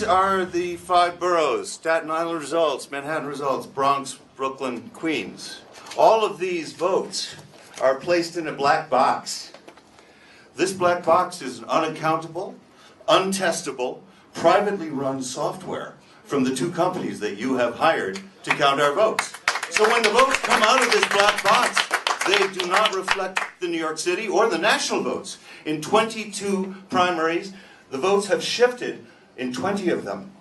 are the 5 boroughs: Staten Island results, Manhattan results, Bronx, Brooklyn, Queens. All of these votes are placed in a black box. This black box is an unaccountable, untestable, privately run software from the 2 companies that you have hired to count our votes. So when the votes come out of this black box, they do not reflect the New York City or the national votes. In 22 primaries, the votes have shifted in 20 of them.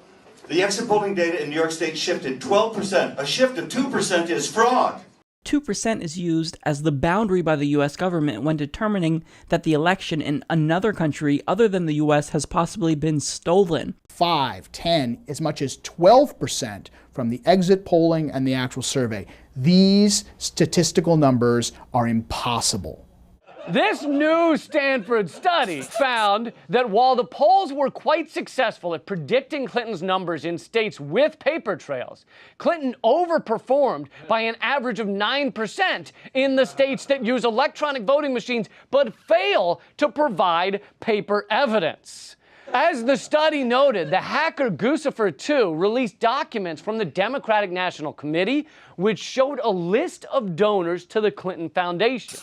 The exit polling data in New York State shifted 12%. A shift of 2% is fraud. 2% is used as the boundary by the U.S. government when determining that the election in another country other than the U.S. has possibly been stolen. 5, 10, as much as 12% from the exit polling and the actual survey. These statistical numbers are impossible. This new Stanford study found that while the polls were quite successful at predicting Clinton's numbers in states with paper trails, Clinton overperformed by an average of 9% in the states that use electronic voting machines but fail to provide paper evidence. As the study noted, the hacker Guccifer 2 released documents from the Democratic National Committee which showed a list of donors to the Clinton Foundation.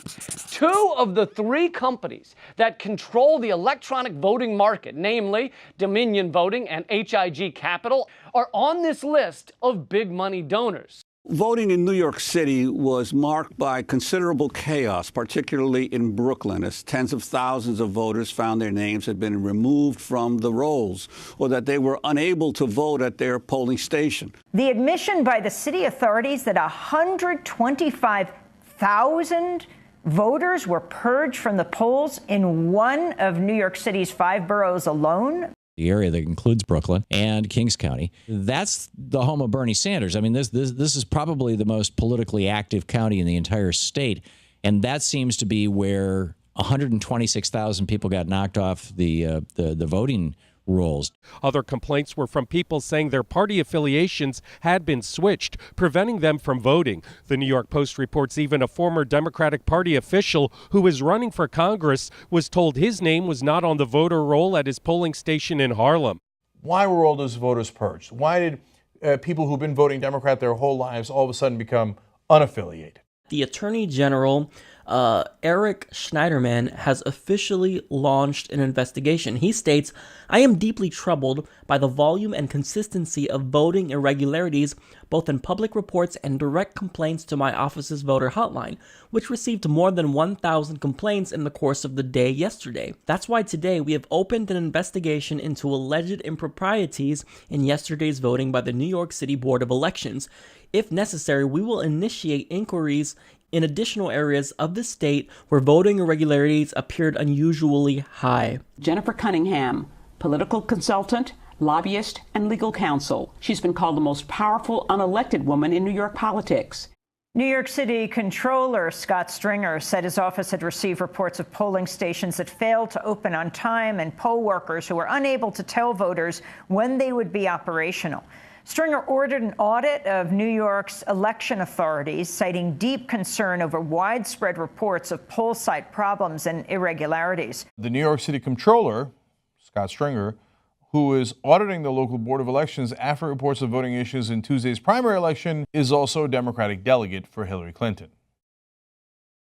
2 of the 3 companies that control the electronic voting market, namely Dominion Voting and HIG Capital, are on this list of big money donors. Voting in New York City was marked by considerable chaos, particularly in Brooklyn, as tens of thousands of voters found their names had been removed from the rolls or that they were unable to vote at their polling station. The admission by the city authorities that 125,000 voters were purged from the polls in one of New York City's 5 boroughs alone. The area that includes Brooklyn and Kings County. That's the home of Bernie Sanders. I mean, this is probably the most politically active county in the entire state. And that seems to be where 126,000 people got knocked off the voting rolls. Other complaints were from people saying their party affiliations had been switched, preventing them from voting. The New York Post reports even a former Democratic Party official who is running for Congress was told his name was not on the voter roll at his polling station in Harlem. Why were all those voters purged? Why did people who've been voting Democrat their whole lives all of a sudden become unaffiliated? The Attorney General, Eric Schneiderman, has officially launched an investigation. He states, "I am deeply troubled by the volume and consistency of voting irregularities, both in public reports and direct complaints to my office's voter hotline, which received more than 1,000 complaints in the course of the day yesterday. That's why today we have opened an investigation into alleged improprieties in yesterday's voting by the New York City Board of Elections. If necessary, we will initiate inquiries in additional areas of the state where voting irregularities appeared unusually high." Jennifer Cunningham, political consultant, lobbyist, and legal counsel. She's been called the most powerful unelected woman in New York politics. New York City Comptroller Scott Stringer said his office had received reports of polling stations that failed to open on time and poll workers who were unable to tell voters when they would be operational. Stringer ordered an audit of New York's election authorities, citing deep concern over widespread reports of poll site problems and irregularities. The New York City Comptroller, Scott Stringer, who is auditing the local Board of Elections after reports of voting issues in Tuesday's primary election, is also a Democratic delegate for Hillary Clinton.